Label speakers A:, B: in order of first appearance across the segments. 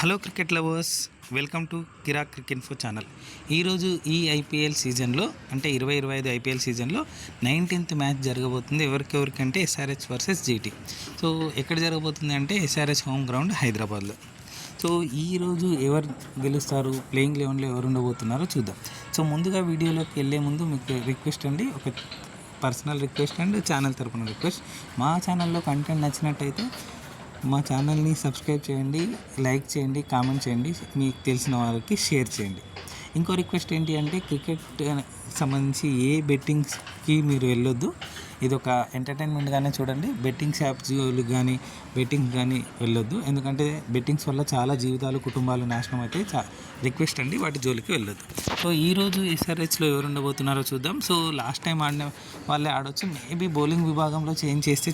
A: Hello cricket lovers, welcome to Kirrak cricket info channel. ఈరోజు ఈ IPL సీజన్లో అంటే 2025 ఐపీఎల్ సీజన్లో 19th మ్యాచ్ జరగబోతుంది. ఎవరికంటే ఎస్ఆర్హెచ్ వర్సెస్ జీటీ. సో ఎక్కడ జరగబోతుంది అంటే ఎస్ఆర్హెచ్ హోమ్ గ్రౌండ్ హైదరాబాద్లో. సో ఈరోజు ఎవరు గెలుస్తారు, ప్లేయింగ్ 11లో ఎవరు ఉండబోతున్నారో చూద్దాం. సో ముందుగా వీడియోలోకి వెళ్ళే ముందు మీకు రిక్వెస్ట్ అండి, ఒక పర్సనల్ రిక్వెస్ట్ అండ్ ఛానల్ తరపున రిక్వెస్ట్. మా ఛానల్లో కంటెంట్ నచ్చినట్టయితే మా ఛానల్ని సబ్స్క్రైబ్ చేయండి, లైక్ చేయండి, కామెంట్ చేయండి, మీకు తెలిసిన వారికి షేర్ చేయండి. ఇంకో రిక్వెస్ట్ ఏంటి అంటే క్రికెట్ సంబంధించి ఏ బెట్టింగ్స్కి మీరు వెళ్ళొద్దు. ఇది ఒక ఎంటర్టైన్మెంట్గానే చూడండి. బెట్టింగ్స్ యాప్స్ కానీ బెట్టింగ్స్ కానీ వెళ్ళొద్దు, ఎందుకంటే బెట్టింగ్స్ వల్ల చాలా జీవితాలు, కుటుంబాలు నాశనం అయితే రిక్వెస్ట్ అండి, వాటి జోలికి వెళ్ళొద్దు. సో ఈరోజు ఎస్ఆర్హెచ్లో ఎవరు ఉండబోతున్నారో చూద్దాం. సో లాస్ట్ టైం ఆడిన వాళ్ళే ఆడవచ్చు, మేబీ బౌలింగ్ విభాగంలో చేంజ్ చేస్తే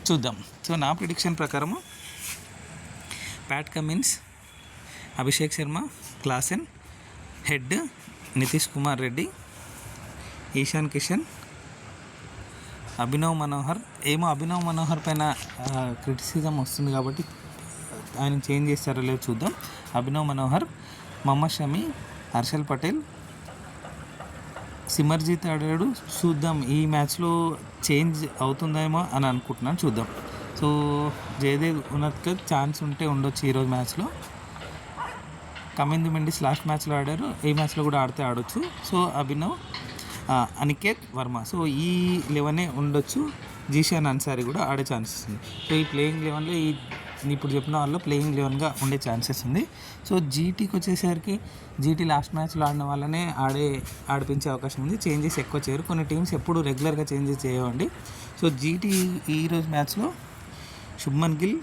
A: చూద్దాం. సో నా ప్రిడిక్షన్ ప్రకారము Pat Cummins, Abhishek Sharma, Klaasen, Head Nitish Kumar Reddy, Ishan Kishan, Abhinav Manohar. Abhinav Manohar పైన క్రిటిసిజం వస్తుంది కాబట్టి ఆయన చేంజ్ చేస్తారో లేదో చూద్దాం. అభినవ్ మనోహర్, మహమ్మద్ షమి, హర్షల్ పటేల్, సిమర్జిత్ ఆడాడు. చూద్దాం, ఈ మ్యాచ్లో చేంజ్ అవుతుందేమో అని అనుకుంటున్నాను, చూద్దాం. సో జయదేవ్ ఉన్నట్టుగా ఛాన్స్ ఉంటే ఉండొచ్చు ఈరోజు మ్యాచ్లో. కమిందు మెండిస్ లాస్ట్ మ్యాచ్లో ఆడారు, ఈ మ్యాచ్లో కూడా ఆడొచ్చు. సో అభినవ్, అనికేత్ వర్మ, సో ఈ 11 ఉండొచ్చు. జీషాన్ అన్సారీ కూడా ఆడే ఛాన్సెస్ ఉంది. సో ఈ ప్లేయింగ్ 11లో ఇప్పుడు చెప్పిన వాళ్ళు ప్లేయింగ్ 11గా ఉండే ఛాన్సెస్ ఉంది. సో జీటీకి వచ్చేసరికి జీటీ లాస్ట్ మ్యాచ్లో ఆడిన వాళ్ళనే ఆడిపించే అవకాశం ఉంది. చేంజెస్ ఎక్కువ చేయరు, కొన్ని టీమ్స్ ఎప్పుడు రెగ్యులర్గా చేంజెస్ చేయవండి. సో జీటీ ఈరోజు మ్యాచ్లో Shubman Gill,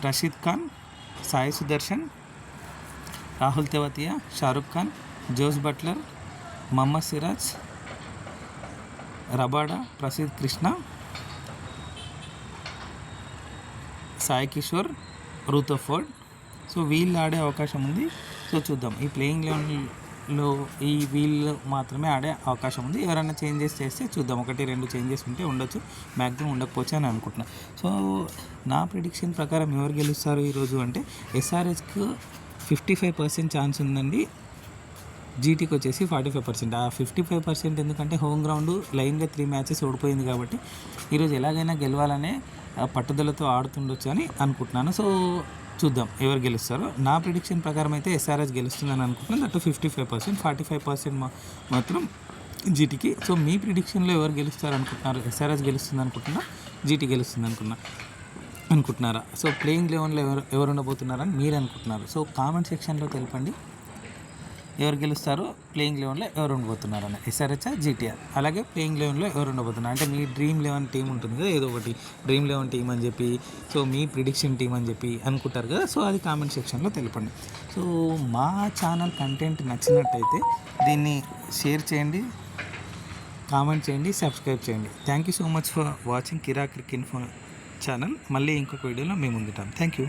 A: Rashid Khan, Sai Sudharsan, Rahul Tewatia, Shahrukh Khan, Jos Buttler, Mohammed Siraj, Rabada, Prasidh Krishna, Sai Kishore, Rutherford. So వీళ్ళు ఆడే అవకాశం ఉంది. సో చూద్దాం, ఈ ప్లేయింగ్ 11లో వీళ్ళు మాత్రమే ఆడే అవకాశం ఉంది. ఎవరైనా చేంజెస్ చేస్తే చూద్దాం, 1-2 చేంజెస్ ఉంటే ఉండొచ్చు, మ్యాక్సిమం ఉండకపోవచ్చు అని అనుకుంటున్నాను. సో నా ప్రిడిక్షన్ ప్రకారం ఎవరు గెలుస్తారు ఈరోజు అంటే ఎస్ఆర్హెచ్కు 55% ఛాన్స్ ఉందండి, జీటీకి వచ్చేసి 45%. ఆ 55% ఎందుకంటే హోమ్ గ్రౌండ్ లైన్గా 3 మ్యాచెస్ ఓడిపోయింది కాబట్టి ఈరోజు ఎలాగైనా గెలవాలనే పట్టుదలతో ఆడుతుండొచ్చు అని అనుకుంటున్నాను. సో చూద్దాం ఎవరు గెలుస్తారో. నా ప్రిడిక్షన్ ప్రకారం అయితే ఎస్ఆర్హెచ్ గెలుస్తుందని అనుకుంటున్నాను, దట్ 55%. 45% మాత్రం జీటీకి. సో మీ ప్రిడిక్షన్లో ఎవరు గెలుస్తారు అనుకుంటున్నారు? ఎస్ఆర్హెచ్ గెలుస్తుంది అనుకుంటున్నా, జీటీ గెలుస్తుంది అనుకుంటున్నారా? సో ప్లేయింగ్ 11లో ఎవరు ఉండబోతున్నారని మీరు అనుకుంటున్నారు? సో కామెంట్ సెక్షన్లో తెలపండి ఎవరు గెలుస్తారు, ప్లేయింగ్ 11లో ఎవరు ఉండబోతున్నారని, ఎస్ఆర్హెచ్ జీటీఆర్. అలాగే ప్లేయింగ్ 11లో ఎవరు ఉండబోతున్నారు అంటే మీ డ్రీమ్ 11 టీం ఉంటుంది కదా, ఏదో ఒకటి డ్రీమ్ 11 టీం అని చెప్పి, సో మీ ప్రిడిక్షన్ టీం అని చెప్పి అనుకుంటారు కదా. సో అది కామెంట్ సెక్షన్లో తెలపండి. సో మా ఛానల్ కంటెంట్ నచ్చినట్టయితే దీన్ని షేర్ చేయండి, కామెంట్ చేయండి, సబ్స్క్రైబ్ చేయండి. Thank you so much for watching Kirrak cricket info channel. మళ్ళీ ఇంకొక వీడియోలో మేము ముందుంటాం. Thank you.